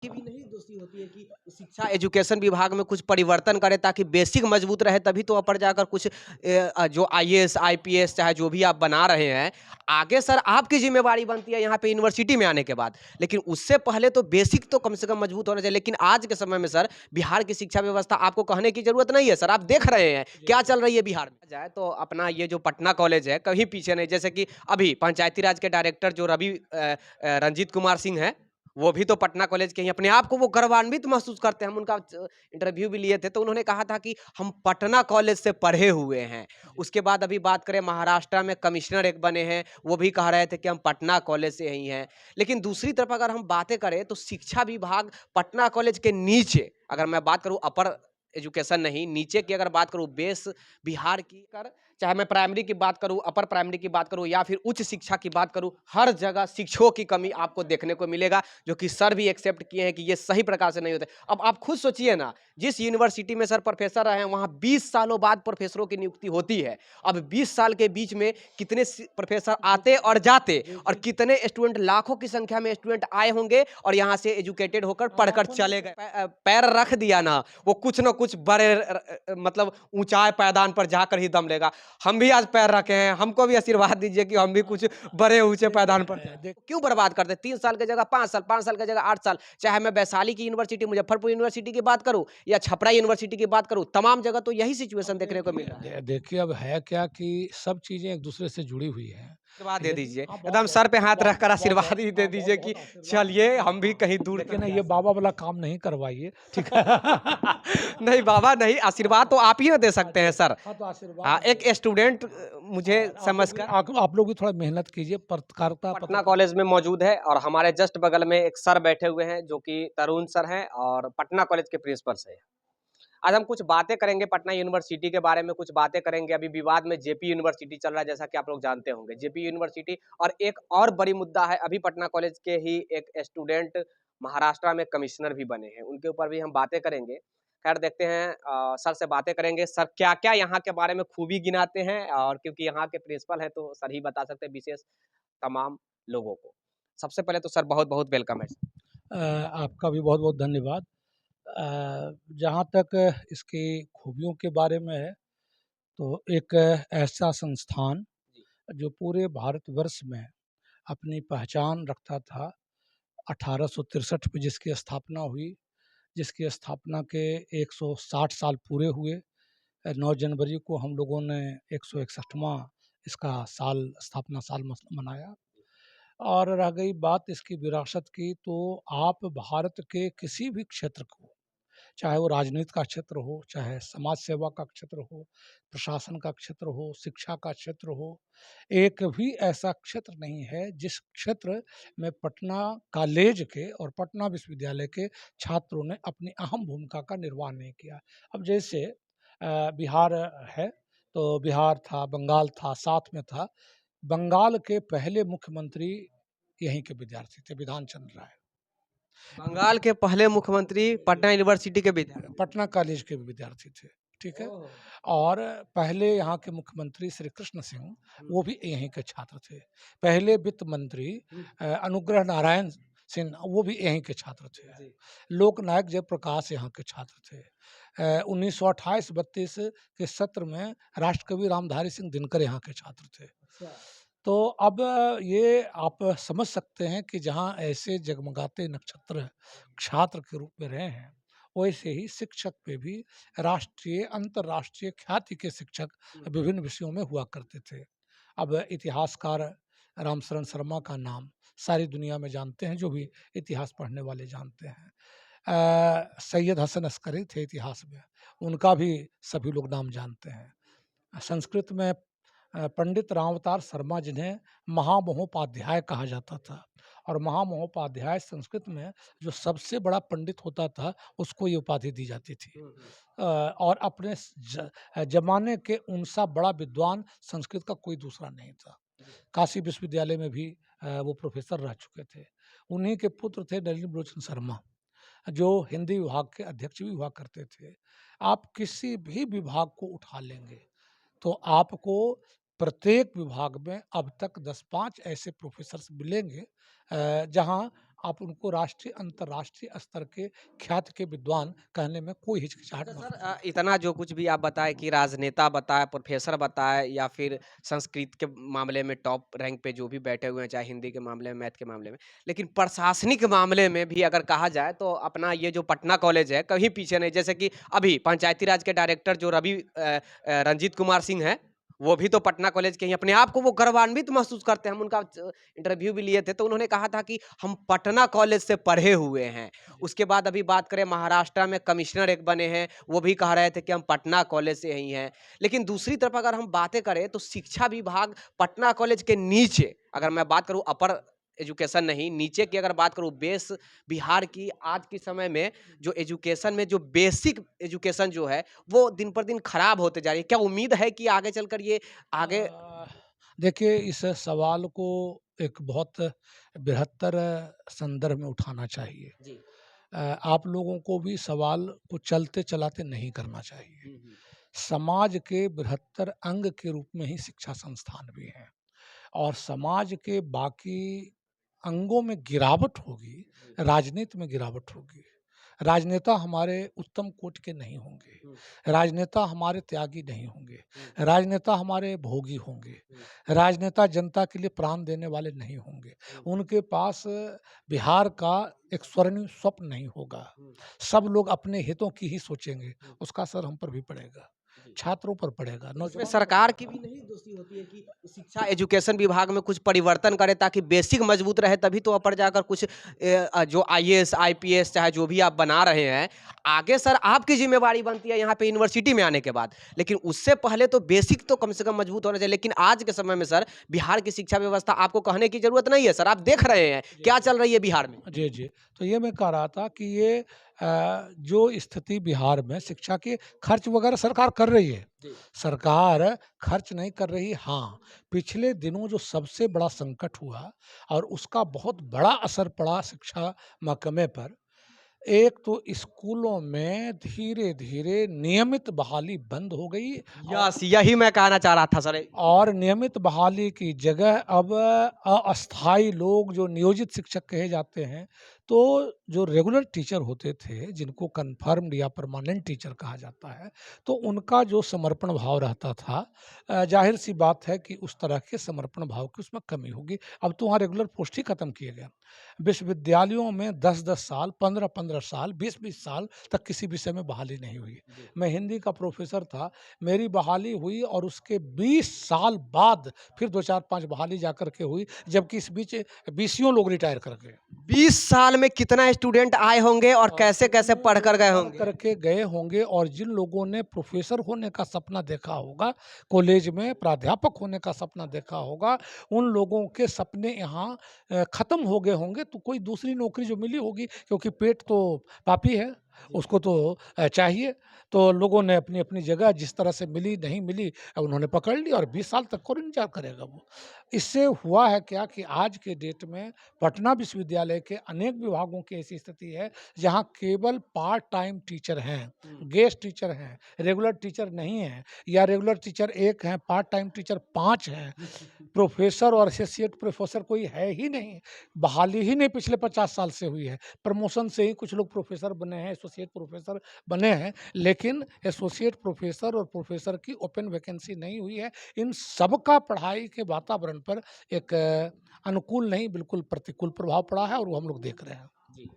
ये भी नहीं दोषी होती है कि शिक्षा एजुकेशन विभाग में कुछ परिवर्तन करे ताकि बेसिक मजबूत रहे, तभी तो ऊपर जाकर कुछ जो आईएएस आईपीएस चाहे जो भी आप बना रहे हैं, आगे सर आपकी जिम्मेवारी बनती है यहाँ पे यूनिवर्सिटी में आने के बाद। लेकिन उससे पहले तो बेसिक तो कम से कम मजबूत होना चाहिए। लेकिन आज के समय में सर बिहार की शिक्षा व्यवस्था आपको कहने की जरूरत नहीं है सर, आप देख रहे हैं क्या चल रही है बिहार में। जाए तो अपना ये जो पटना कॉलेज है कहीं पीछे नहीं, जैसे कि अभी पंचायती राज के डायरेक्टर जो रवि रंजीत कुमार सिंह है, वो भी तो पटना कॉलेज के ही। अपने आप को वो गर्वान्वित महसूस करते हैं। हम उनका इंटरव्यू भी लिए थे तो उन्होंने कहा था कि हम पटना कॉलेज से पढ़े हुए हैं। उसके बाद अभी बात करें महाराष्ट्र में कमिश्नर एक बने हैं, वो भी कह रहे थे कि हम पटना कॉलेज से ही हैं। लेकिन दूसरी तरफ अगर हम बातें करें तो शिक्षा विभाग पटना कॉलेज के नीचे, अगर मैं बात करूं अपर एजुकेशन नहीं, नीचे की अगर बात करूं बेस बिहार की कर, चाहे मैं प्राइमरी की बात करूं, अपर प्राइमरी की बात करूं या फिर उच्च शिक्षा की बात करूं, हर जगह शिक्षकों की कमी आपको देखने को मिलेगा, जो कि सर भी एक्सेप्ट किए हैं कि ये सही प्रकार से नहीं होते। अब आप खुद सोचिए ना, जिस यूनिवर्सिटी में सर प्रोफेसर रहे हैं वहां 20 सालों बाद प्रोफेसरों की नियुक्ति होती है। अब 20 साल के बीच में कितने प्रोफेसर आते और जाते, और कितने स्टूडेंट, लाखों की संख्या में स्टूडेंट आए होंगे और यहाँ से एजुकेटेड होकर पढ़कर चले गए। पैर रख दिया ना, वो कुछ ना कुछ बड़े मतलब ऊंचाई पायदान पर जाकर ही दम लेगा। हम भी आज पैर रखे हैं, हमको भी आशीर्वाद दीजिए कि हम भी कुछ बड़े ऊंचे पायदान पर जाएं। क्यों बर्बाद करते? 3 साल की जगह 5 साल, 5 साल की जगह 8 साल। चाहे मैं वैशाली की यूनिवर्सिटी, मुजफ्फरपुर यूनिवर्सिटी की बात करूं या छपरा यूनिवर्सिटी की बात करूं, तमाम जगह तो यही सिचुएशन देखने को मिल रहा है। देखिए अब है क्या कि सब चीज़ें एक दूसरे से जुड़ी हुई हैं। आशीर्वाद दे यदि दीजिए, हाँ, एकदम बहुत-बहुत सर पे हाथ बहुत रखकर बहुत बहुत आशीर्वाद ही दे हाँ, दीजिए बहुत-बहुत कि आशीर्वाद चलिए हाँ, हम भी कहीं दूर देखिए तक ना जा ये सकते बाबा वाला काम नहीं करवाइए, ठीक है? नहीं बाबा नहीं, आशीर्वाद तो आप ही ना दे सकते हैं सर। हाँ, तो आशीर्वाद हाँ, एक स्टूडेंट मुझे और समझकर आप लोग भी थोड़ा मेहनत कीजिए, पत्रकारिता पटना पत्रकार कॉलेज में मौजूद है और हमारे जस्ट बगल में एक सर बैठे हुए हैं जो कि तरुण सर हैं और पटना कॉलेज के प्रिंसिपल से हैं। आज हम कुछ बातें करेंगे पटना यूनिवर्सिटी के बारे में, कुछ बातें करेंगे। अभी विवाद में जेपी यूनिवर्सिटी चल रहा है, जैसा कि आप लोग जानते होंगे, जेपी यूनिवर्सिटी। और एक और बड़ी मुद्दा है, अभी पटना कॉलेज के ही एक स्टूडेंट महाराष्ट्र में कमिश्नर भी बने हैं, उनके ऊपर भी हम बातें करेंगे। खैर देखते हैं, सर से बातें करेंगे, सर क्या क्या यहाँ के बारे में खूबी गिनाते हैं, और क्योंकि यहाँ के प्रिंसिपल हैं तो सर ही बता सकते हैं विशेष तमाम लोगों को। सबसे पहले तो सर बहुत बहुत वेलकम है। आपका भी बहुत-बहुत धन्यवाद। जहाँ तक इसकी खूबियों के बारे में है, तो एक ऐसा संस्थान जी। जो पूरे भारतवर्ष में अपनी पहचान रखता था, 1863 में जिसकी स्थापना हुई, जिसकी स्थापना के 160 साल पूरे हुए। 9 जनवरी को हम लोगों ने 161वां इसका साल स्थापना साल मनाया। और रह गई बात इसकी विरासत की, तो आप भारत के किसी भी क्षेत्र को, चाहे वो राजनीति का क्षेत्र हो, चाहे समाज सेवा का क्षेत्र हो, प्रशासन का क्षेत्र हो, शिक्षा का क्षेत्र हो, एक भी ऐसा क्षेत्र नहीं है जिस क्षेत्र में पटना कॉलेज के और पटना विश्वविद्यालय के छात्रों ने अपनी अहम भूमिका का निर्वाह नहीं किया। अब जैसे बिहार है, तो बिहार था, बंगाल था, साथ में था। बंगाल के पहले मुख्यमंत्री यहीं के विद्यार्थी थे, विधान चंद्र राय। बंगाल के पहले मुख्यमंत्री पटना यूनिवर्सिटी के विद्यार्थी। पटना कॉलेज के भी विद्यार्थी थे, ठीक है? ओह! और पहले यहाँ के मुख्यमंत्री श्री कृष्ण सिंह, हुँ, वो भी यहीं के छात्र थे। पहले वित्त मंत्री हुँ, अनुग्रह नारायण सिन्हा, वो भी यहीं के छात्र थे। जी। लोकनायक जयप्रकाश यहाँ के छात्र थे। 1928-32 के सत्र में राष्ट्रकवि रामधारी सिंह दिनकर यहाँ के छात्र थे। अच्छा। तो अब ये आप समझ सकते हैं कि जहाँ ऐसे जगमगाते नक्षत्र छात्र के रूप में रहे हैं, वैसे ही शिक्षक पे भी राष्ट्रीय, अंतर्राष्ट्रीय ख्याति के शिक्षक हुँ, विभिन्न विषयों में हुआ करते थे। अब इतिहासकार रामशरण शर्मा का नाम सारी दुनिया में जानते हैं, जो भी इतिहास पढ़ने वाले जानते हैं। सैयद हसन अस्करी थे इतिहास में, उनका भी सभी लोग नाम जानते हैं। संस्कृत में पंडित रामावतार शर्मा जिन्हें महामहोपाध्याय कहा जाता था, और महामहोपाध्याय संस्कृत में जो सबसे बड़ा पंडित होता था, उसको ये उपाधि दी जाती थी। हुँ, हुँ। और अपने जमाने के उनसा बड़ा विद्वान संस्कृत का कोई दूसरा नहीं था। जी। काशी विश्वविद्यालय में भी वो प्रोफेसर रह चुके थे। उन्हीं के पुत्र थे नलिनी लोचन शर्मा, जो हिंदी विभाग के अध्यक्ष भी हुआ करते थे। आप किसी भी विभाग को उठा लेंगे, तो आपको प्रत्येक विभाग में अब तक 10-5 ऐसे प्रोफ़ेसर्स मिलेंगे जहाँ आप उनको राष्ट्रीय, अंतर्राष्ट्रीय स्तर के ख्याति के विद्वान कहने में कोई हिचकिचाहट तो सर महसूस नहीं। इतना जो कुछ भी आप बताएँ कि राजनेता बताएँ, प्रोफ़ेसर बताएँ या फिर संस्कृत के मामले में टॉप रैंक पे जो भी बैठे हुए हैं, चाहे हिंदी के मामले में, मैथ के मामले में। लेकिन प्रशासनिक मामले में भी अगर कहा जाए तो अपना ये जो पटना कॉलेज है, कहीं पीछे नहीं। जैसे कि अभी पंचायती राज के डायरेक्टर जो रंजीत कुमार सिंह हैं, वो भी तो पटना कॉलेज के ही हैं। अपने आप को वो गर्वान्वित महसूस करते हैं। हम उनका इंटरव्यू भी लिए थे, तो उन्होंने कहा था कि हम पटना कॉलेज से पढ़े हुए हैं। उसके बाद अभी बात करें महाराष्ट्र में कमिश्नर एक बने हैं, वो भी कह रहे थे कि हम पटना कॉलेज से ही हैं। लेकिन दूसरी तरफ अगर हम बातें करें तो शिक्षा विभाग पटना कॉलेज के नीचे अगर मैं बात करूँ अपर एजुकेशन नहीं, नीचे की अगर बात करूँ बेस बिहार की आज के समय में जो एजुकेशन में जो बेसिक एजुकेशन जो है, वो दिन पर दिन खराब होते जा रही है। क्या उम्मीद है कि आगे चलकर ये आगे अ, देखिए, इस सवाल को एक बहुत बृहत्तर संदर्भ में उठाना चाहिए। जी। आप लोगों को भी सवाल को चलते-चलाते नहीं करना चाहिए। हुँ, हुँ। समाज के बृहत्तर अंग के रूप में ही शिक्षा संस्थान भी हैं और समाज के बाकी अंगों में गिरावट होगी, जी। राजनीति में गिरावट होगी। राजनेता हमारे उत्तम कोटि के नहीं होंगे, हुँ, राजनेता हमारे त्यागी नहीं होंगे, हुँ, राजनेता हमारे भोगी होंगे, हुँ, राजनेता जनता के लिए प्राण देने वाले नहीं होंगे। हुँ, उनके पास बिहार का एक स्वर्णिम स्वप्न नहीं होगा। हुँ, सब लोग अपने हितों की ही सोचेंगे, हुँ। उसका असर हम पर भी पड़ेगा, जी। छात्रों पर पड़ेगा, तो इसमें नौजवानों पर सरकार की भी पड़ेगा। नहीं दोषी होती है कि शिक्षा एजुकेशन विभाग में कुछ परिवर्तन करे ताकि बेसिक मजबूत रहे तभी तो ऊपर जाकर कुछ जो आईएएस आईपीएस चाहे जो भी आप बना रहे हैं आगे सर आपकी जिम्मेवारी बनती है यहाँ पे यूनिवर्सिटी में आने के बाद लेकिन उससे पहले तो बेसिक तो कम से कम मजबूत होना चाहिए लेकिन आज के समय में सर बिहार की शिक्षा व्यवस्था आपको कहने की जरूरत नहीं है सर आप देख रहे हैं जी, क्या जी। चल रही है बिहार में। जी, जी। तो ये मैं कह रहा था कि ये जो स्थिति बिहार में शिक्षा के खर्च वगैरह सरकार कर रही है। जी। सरकार खर्च नहीं कर रही, हाँ, पिछले दिनों जो सबसे बड़ा संकट हुआ और उसका बहुत बड़ा असर पड़ा शिक्षा महकमे पर। एक तो स्कूलों में धीरे-धीरे नियमित बहाली बंद हो गई और यस यही मैं कहना चाह रहा था सर। और नियमित बहाली की जगह अब अस्थायी लोग जो नियोजित शिक्षक कहे जाते हैं, तो जो रेगुलर टीचर होते थे, जिनको कन्फर्म्ड या परमानेंट टीचर कहा जाता है, तो उनका जो समर्पण भाव रहता था ज़ाहिर-सी बात है कि उस तरह के समर्पण भाव की उसमें कमी होगी। अब तो वहाँ रेगुलर पोस्ट ही खत्म किए गए। विश्वविद्यालयों में 10-10 साल, 15-15 साल, 20-20 साल तक किसी विषय में बहाली नहीं हुई। जी। मैं हिंदी का प्रोफ़ेसर था, मेरी बहाली हुई और उसके 20 साल बाद फिर 2-4-5 बहाली जाकर के हुई, जबकि इस बीच बीसियों लोग रिटायर कर गए। 20 साल में कितना स्टूडेंट आए होंगे और और कैसे-कैसे कितने पढ़ लोग कर गए पढ़ होंगे? करके गए होंगे और जिन लोगों ने प्रोफ़ेसर होने का सपना देखा होगा, कॉलेज में प्राध्यापक होने का सपना देखा होगा, उन लोगों के सपने यहाँ ख़त्म हो गए होंगे, तो कोई दूसरी नौकरी जो मिली होगी क्योंकि पेट तो पापी है, जी। उसको तो चाहिए। तो लोगों ने अपनी-अपनी जगह जिस तरह से मिली, नहीं मिली उन्होंने पकड़ ली और 20 साल तक कौन इंतज़ार करेगा वो। इससे हुआ है क्या कि आज के डेट में पटना विश्वविद्यालय के अनेक विभागों की ऐसी स्थिति है जहाँ केवल पार्ट टाइम टीचर हैं, हुँ। गेस्ट टीचर हैं, रेगुलर टीचर नहीं हैं या रेगुलर टीचर 1 हैं, पार्ट टाइम टीचर 5 हैं, प्रोफ़ेसर और एसोसिएट प्रोफ़ेसर कोई है ही नहीं। बहाली ही नहीं पिछले 50 साल से हुई है। प्रमोशन से ही कुछ लोग प्रोफ़ेसर बने हैं, एसोसिएट प्रोफ़ेसर बने हैं, लेकिन एसोसिएट प्रोफ़ेसर और प्रोफ़ेसर की ओपन वैकेंसी नहीं हुई है। इन सब का पढ़ाई के वातावरण पर एक अनुकूल नहीं, बिल्कुल प्रतिकूल प्रभाव पड़ा है और वो हम लोग देख रहे हैं। जी।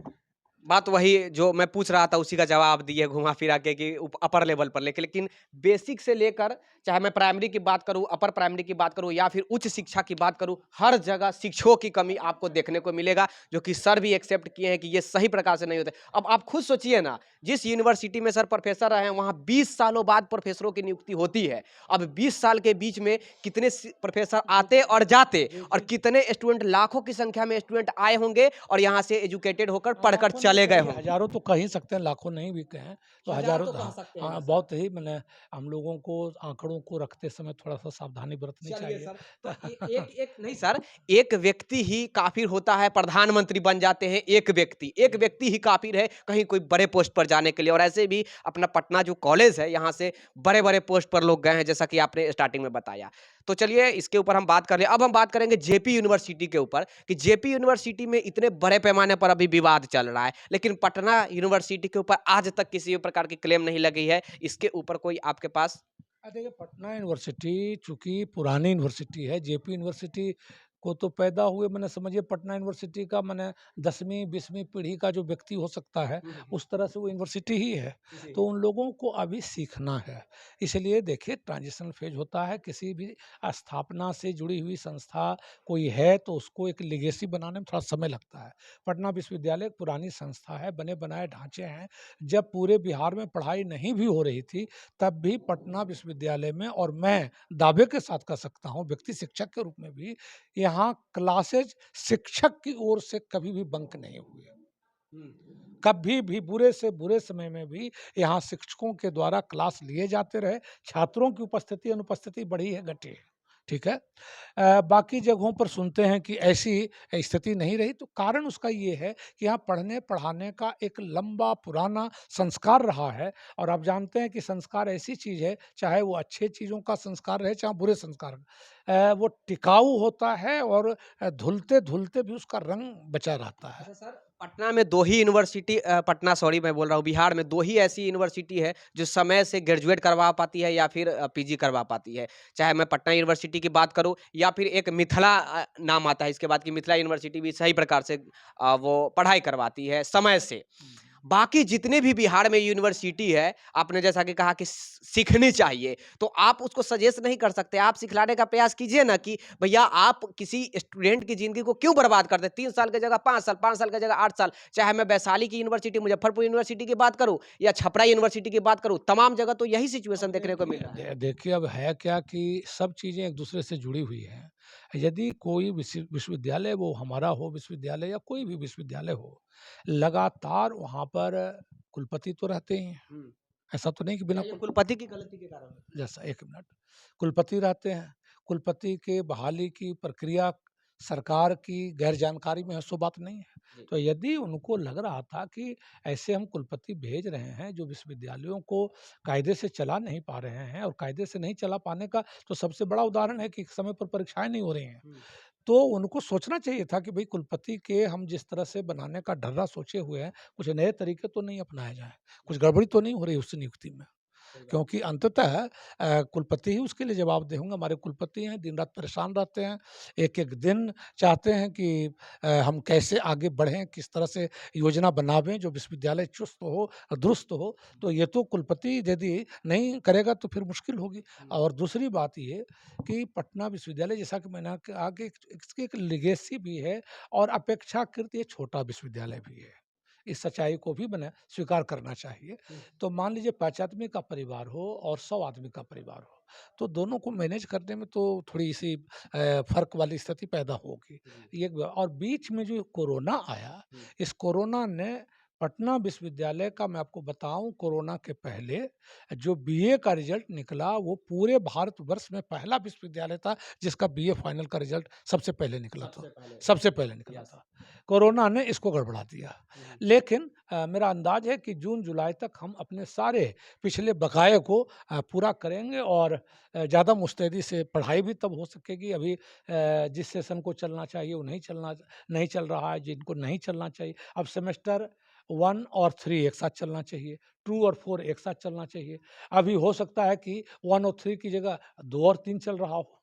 बात वही जो मैं पूछ रहा था उसी का जवाब दिए घुमा-फिरा के कि अपर लेवल पर लेकिन बेसिक से लेकर चाहे मैं प्राइमरी की बात करूँ, अपर प्राइमरी की बात करूँ या फिर उच्च शिक्षा की बात करूँ, हर जगह शिक्षकों की कमी आपको देखने को मिलेगा, जो कि सर भी एक्सेप्ट किए हैं कि ये सही प्रकार से नहीं होता है। अब आप खुद सोचिए ना, जिस यूनिवर्सिटी में सर प्रोफ़ेसर रहे हैं, वहाँ 20 सालों बाद प्रोफ़ेसरों की नियुक्ति होती है। अब 20 साल के बीच में कितने प्रोफ़ेसर आते और जाते और कितने स्टूडेंट लाखों की संख्या में स्टूडेंट आए होंगे और यहाँ से एजुकेटेड होकर पढ़कर लाखों नहीं चले गए कहिए, होंगे। हज़ारों तो कह ही सकते हैं, लाखों नहीं भी कहें, तो हज़ार हज़ारों तो तो कह हाँ, सकते हैं ना हाँ, सर। बहुत ही मैंने हम लोगों को आँकड़ों को रखते समय थोड़ा-सा सावधानी बरतनी चलिए चाहिए। सर, तो एक एक नहीं सर, एक व्यक्ति ही काफ़ी होता है, प्रधानमंत्री बन जाते हैं एक व्यक्ति ही काफ़ी है कहीं कोई बड़े पोस्ट पर जाने के लिए और ऐसे भी अपना पटना जो कॉलेज है, यहाँ से बड़े-बड़े पोस्ट पर लोग गए हैं, जैसा कि आपने स्टार्टिंग में बताया। तो चलिए इसके ऊपर हम बात कर रहे हैं। अब हम बात करेंगे जेपी यूनिवर्सिटी के ऊपर कि जेपी यूनिवर्सिटी में इतने बड़े पैमाने पर अभी विवाद चल रहा है, लेकिन पटना यूनिवर्सिटी के ऊपर आज तक किसी भी प्रकार की क्लेम नहीं लगी है। इसके ऊपर कोई आपके पास? देखिए, पटना यूनिवर्सिटी चूँकि पुरानी यूनिवर्सिटी है, जेपी यूनिवर्सिटी को तो पैदा हुए मैंने समझिए पटना यूनिवर्सिटी का मैंने 10वीं 20वीं पीढ़ी का जो व्यक्ति हो सकता है, उस तरह से वो यूनिवर्सिटी ही है। जी। तो उन लोगों को अभी सीखना है। इसलिए देखिए ट्रांजिशन फ़ेज़ होता है, किसी भी स्थापना से जुड़ी हुई संस्था कोई है तो उसको एक लेगेसी बनाने में थोड़ा समय लगता है। पटना विश्वविद्यालय एक पुरानी संस्था है, बने-बनाए ढाँचे हैं। जब पूरे बिहार में पढ़ाई नहीं भी हो रही थी, तब भी पटना विश्वविद्यालय में, और मैं दावे के साथ कह सकता हूँ व्यक्ति शिक्षक के रूप में भी, यहाँ क्लासेज शिक्षक की ओर से कभी भी बंक नहीं हुए। कभी भी बुरे से बुरे समय में भी यहाँ शिक्षकों के द्वारा क्लास लिए जाते रहे। छात्रों की उपस्थिति अनुपस्थिति बढ़ी है, घटी है। ठीक है? बाकी जगहों पर सुनते हैं कि ऐसी स्थिति नहीं रही, तो कारण उसका ये है कि यहाँ पढ़ने-पढ़ाने का एक लंबा पुराना संस्कार रहा है, और आप जानते हैं कि संस्कार ऐसी चीज़ है, चाहे वो अच्छे चीज़ों का संस्कार रहे, चाहे बुरे संस्कार। वो टिकाऊ होता है, और धुलते-धुलते भी उसका रंग बचा रहता है। अच्छा सर, पटना में 2 ही यूनिवर्सिटी पटना सॉरी मैं बोल रहा हूँ, बिहार में 2 ही ऐसी यूनिवर्सिटी है जो समय से ग्रेजुएट करवा पाती है या फिर पीजी करवा पाती है। चाहे मैं पटना यूनिवर्सिटी की बात करूँ या फिर एक मिथिला नाम आता है इसके बाद, कि मिथिला यूनिवर्सिटी भी सही प्रकार से वो पढ़ाई करवाती है समय से। बाकी जितने भी बिहार में यूनिवर्सिटी है, आपने जैसा कि कहा कि सीखनी चाहिए, तो आप उसको सजेस्ट नहीं कर सकते। आप सिखलाने का प्रयास कीजिए ना कि भैया आप किसी स्टूडेंट की ज़िंदगी को क्यों बर्बाद करते हैं? 3 साल की जगह 5 साल, 5 साल की जगह 8 साल। चाहे मैं वैशाली की यूनिवर्सिटी, मुज़फ्फरपुर यूनिवर्सिटी की बात करूँ या छपरा यूनिवर्सिटी की बात करूँ, तमाम जगह तो यही सिचुएशन अब देखने को मिल रहा है। देखिए अब है क्या कि सब चीज़ें एक दूसरे से जुड़ी हुई हैं। यदि कोई विश्वविद्यालय, वो हमारा हो विश्वविद्यालय या कोई भी विश्वविद्यालय हो, लगातार वहाँ पर कुलपति तो रहते ही हैं। हुँ। ऐसा तो नहीं कि या बिना ये कुल कुलपति की गलती के कारण होता जैसा 1 मिनट, कुलपति रहते हैं। कुलपति के बहाली की प्रक्रिया सरकार की गैर जानकारी में है, सो बात नहीं है। है। जी। तो यदि उनको लग रहा था कि ऐसे हम कुलपति भेज रहे हैं जो विश्वविद्यालयों को कायदे से चला नहीं पा रहे हैं, और कायदे से नहीं चला पाने का तो सबसे बड़ा उदाहरण है कि समय पर परीक्षाएँ नहीं हो रही हैं। हुँ। तो उनको सोचना चाहिए था कि भई कुलपति के हम जिस तरह से बनाने का ढर्रा सोचे हुए हैं, कुछ नए तरीके तो नहीं अपनाए जाएँ, कुछ गड़बड़ी तो नहीं हो रही उस नियुक्ति में। सही बात क्योंकि अंततः कुलपति ही उसके लिए जवाबदेह होंगे। हमारे कुलपति हैं, दिन-रात परेशान रहते हैं, एक-एक दिन चाहते हैं कि हम कैसे आगे बढ़ें, किस तरह से योजना बनावें जो विश्वविद्यालय चुस्त हो, दुरुस्त हो। तो ये तो कुलपति यदि नहीं करेगा तो फिर मुश्किल होगी। है। और दूसरी बात ये कि पटना विश्वविद्यालय, जैसा कि मैंने कहा कि इसकी एक लेगेसी भी है, और अपेक्षाकृत ये छोटा विश्वविद्यालय भी है। इस सच्चाई को भी मैंने स्वीकार करना चाहिए। हुँ। तो मान लीजिए 5 आदमी का परिवार हो और 100 आदमी का परिवार हो, तो दोनों को मैनेज करने में तो थोड़ी-सी फ़र्क वाली स्थिति पैदा होगी। जी। ये एक और बीच में जो कोरोना आया, हुँ। इस कोरोना ने पटना विश्वविद्यालय का, मैं आपको बताऊँ, कोरोना के पहले जो बीए का रिज़ल्ट निकला, वो पूरे भारतवर्ष में पहला विश्वविद्यालय था जिसका बीए फाइनल का रिज़ल्ट सबसे पहले निकला था। सबसे पहले। सबसे पहले निकला यस। था। कोरोना ने इसको गड़बड़ा दिया। हुँ, हुँ। लेकिन मेरा अंदाज़ है कि जून-जुलाई तक हम अपने सारे पिछले बकाये को पूरा करेंगे, और ज़्यादा मुस्तैदी से पढ़ाई भी तब हो सकेगी। अभी जिस सेशन को चलना चाहिए वो नहीं चल रहा है, जिनको नहीं चलना चाहिए। अब सेमेस्टर 1 और 3 एक साथ चलना चाहिए, 2 और 4 एक साथ चलना चाहिए। अभी हो सकता है कि 1 और 3 की जगह 2 और 3 चल रहा हो।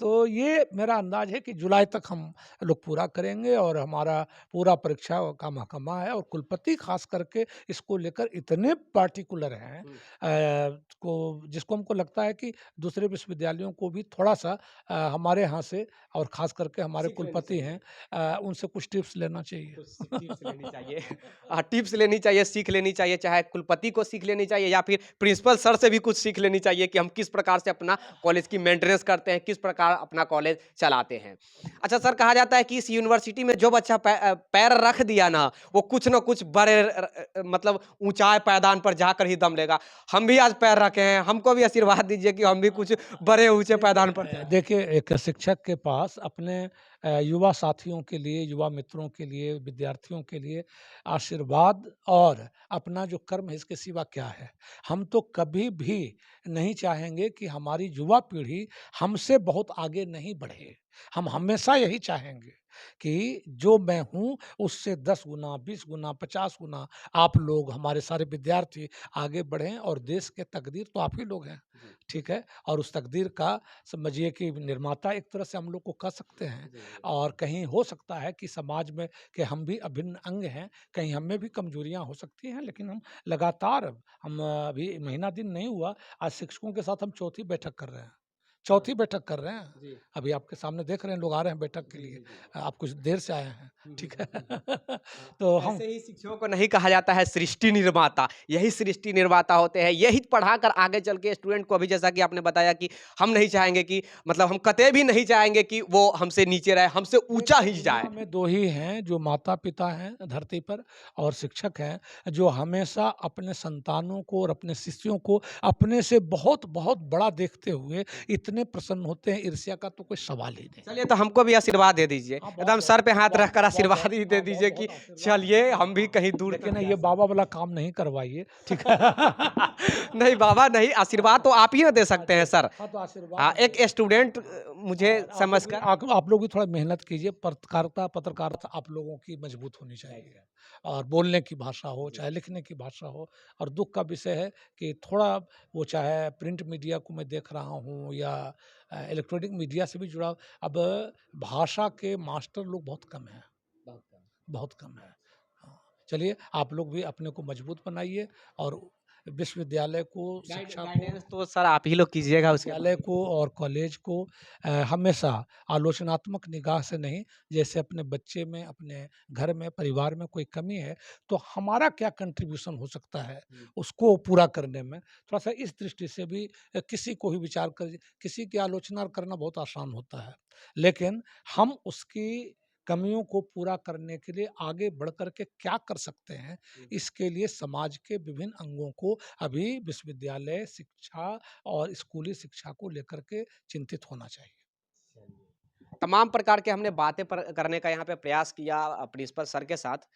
तो ये मेरा अंदाज़ है कि जुलाई तक हम लोग पूरा करेंगे, और हमारा पूरा परीक्षा का महकमा है, और कुलपति ख़ास करके इसको लेकर इतने पार्टिकुलर हैं, हुँ। जिसको हमको लगता है कि दूसरे विश्वविद्यालयों को भी थोड़ा-सा हमारे यहाँ से, और ख़ास करके हमारे सीख लेनी कुलपति हैं, चाहिए। उनसे कुछ टिप्स लेना चाहिए। कुछ टिप्स लेनी चाहिए। टिप्स लेनी चाहिए, सीख लेनी चाहिए, चाहे कुलपति को सीख लेनी चाहिए या फिर प्रिंसिपल सर से भी कुछ सीख लेनी चाहिए कि हम किस प्रकार से अपना कॉलेज की मेंटेनेंस करते हैं, किस प्रकार अपना कॉलेज चलाते हैं। अच्छा सर, कहा जाता है कि इस यूनिवर्सिटी में जो बच्चा पैर रख दिया ना, वो कुछ न कुछ बड़े मतलब ऊँचाई पायदान पर जाकर ही दम लेगा। हम भी आज पैर रखे हैं, हमको भी आशीर्वाद दीजिए कि हम भी कुछ बड़े ऊँचे पायदान पर जाएँ। देखिए, एक शिक्षक के पास अपने युवा साथियों के लिए, युवा मित्रों के लिए, विद्यार्थियों के लिए आशीर्वाद और अपना जो कर्म है इसके सिवा क्या है? हम तो कभी भी नहीं चाहेंगे कि हमारी युवा पीढ़ी हमसे बहुत आगे नहीं बढ़े। हम हमेशा यही चाहेंगे कि जो मैं हूँ उससे 10 गुना, 20 गुना, 50 गुना आप लोग हमारे सारे विद्यार्थी आगे बढ़ें और देश के तकदीर तो आप ही लोग हैं, जी, ठीक है? और उस तकदीर का समझिए कि निर्माता एक तरह से हम लोग को कह सकते हैं जी, जी। और कहीं हो सकता है कि समाज में कि हम भी अभिन्न अंग हैं, कहीं हम में भी कमजोरियाँ हो सकती हैं, लेकिन हम लगातार हम अभी महीना दिन नहीं हुआ, आज शिक्षकों के साथ हम चौथी बैठक कर रहे हैं। हाँ, चौथी बैठक कर रहे हैं। जी। अभी आपके सामने देख रहे हैं लोग आ रहे हैं बैठक के जी, लिए। जी, जी। आप कुछ देर से आए हैं, हुँ, हुँ, ठीक हुँ, है? हुँ, हुँ। हाँ, तो हम ऐसे ही शिक्षकों को नहीं कहा जाता है सृष्टि निर्माता, यही सृष्टि निर्माता होते हैं, यही पढ़ाकर आगे चल के स्टूडेंट को अभी जैसा कि आपने बताया कि हम नहीं चाहेंगे कि मतलब हम कतई भी नहीं चाहेंगे कि वो हमसे नीचे रहे, हमसे ऊँचा देखिए, ही दुनिया जाए। में 2 ही हैं जो माता-पिता हैं धरती पर और शिक्षक हैं, जो हमेशा अपने संतानों को और अपने शिष्यों को अपने से बहुत-बहुत बड़ा देखते हुए इतने प्रसन्न होते हैं, ईर्ष्या का तो कोई सवाल ही नहीं चलिए है। तो हमको भी आशीर्वाद दे दीजिए, हाँ, एकदम सर पे हाथ रखकर बहुत-बहुत आशीर्वाद ही दे हाँ, दीजिए कि बहुत-बहुत आशीर्वाद चलिए लेकिन हम भी हाँ, कहीं दूर तक लेकिन जा ये सकते बाबा हैं। वाला काम नहीं करवाइए, ठीक है? नहीं बाबा नहीं, आशीर्वाद तो आप ही ना दे सकते हैं अच्छा, सर। हाँ, तो आशीर्वाद हाँ, हम एक देंगे। स्टूडेंट हाँ, मुझे और समझकर आप लोग भी थोड़ा मेहनत कीजिए, पत्रकारिता आप लोगों की मजबूत होनी राइट, चाहिए। राइट। और बोलने की भाषा हो, जी, चाहे लिखने की भाषा हो और दुःख का विषय है कि थोड़ा वो चाहे प्रिंट मीडिया को मैं देख रहा हूँ या इलेक्ट्रॉनिक मीडिया से भी जुड़ा अब भाषा के मास्टर लोग बहुत कम हैं, बहुत कम। बहुत कम हैं। हाँ, चलिए आप लोग भी अपने को मजबूत बनाइए और विश्वविद्यालय को, शिक्षा को गाइडेंस तो सर आप ही लोग कीजिएगा उसके विश्वविद्यालय बाद। को और कॉलेज को हमेशा आलोचनात्मक निगाह से नहीं, जैसे अपने बच्चे में, अपने घर में, परिवार में कोई कमी है, तो हमारा क्या कंट्रीब्यूशन हो सकता है, हुँ, उसको पूरा करने में। थोड़ा-सा इस दृष्टि से भी किसी को भी विचार कर किसी की आलोचना करना बहुत आसान होता है, लेकिन हम उसकी कमियों को पूरा करने के लिए आगे बढ़ कर के क्या कर सकते हैं, हुँ। इसके लिए समाज के विभिन्न अंगों को अभी विश्वविद्यालय, शिक्षा और स्कूली शिक्षा को लेकर के चिंतित होना चाहिए। तमाम प्रकार के हमने बातें पर करने का यहाँ पे प्रयास किया प्रिंसिपल सर के साथ।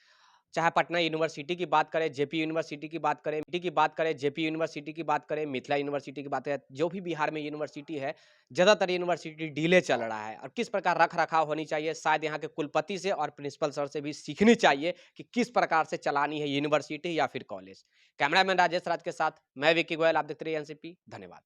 चाहे पटना यूनिवर्सिटी की बात करें, जेपी यूनिवर्सिटी की बात करें, मिट्टी की बात करें, जेपी यूनिवर्सिटी की बात करें, मिथिला यूनिवर्सिटी की बात करें, जो भी बिहार में यूनिवर्सिटी है, ज़्यादातर यूनिवर्सिटी डीले चल रहा है और किस प्रकार रख-रखाव होनी चाहिए, शायद यहाँ के कुलपति से और प्रिंसिपल सर से भी सीखनी चाहिए कि किस प्रकार से चलानी है यूनिवर्सिटी या फिर कॉलेज। कैमरामैन राजेश राज के साथ मैं विक्की गोयल, आप देखते रहिए एनसीपी। धन्यवाद।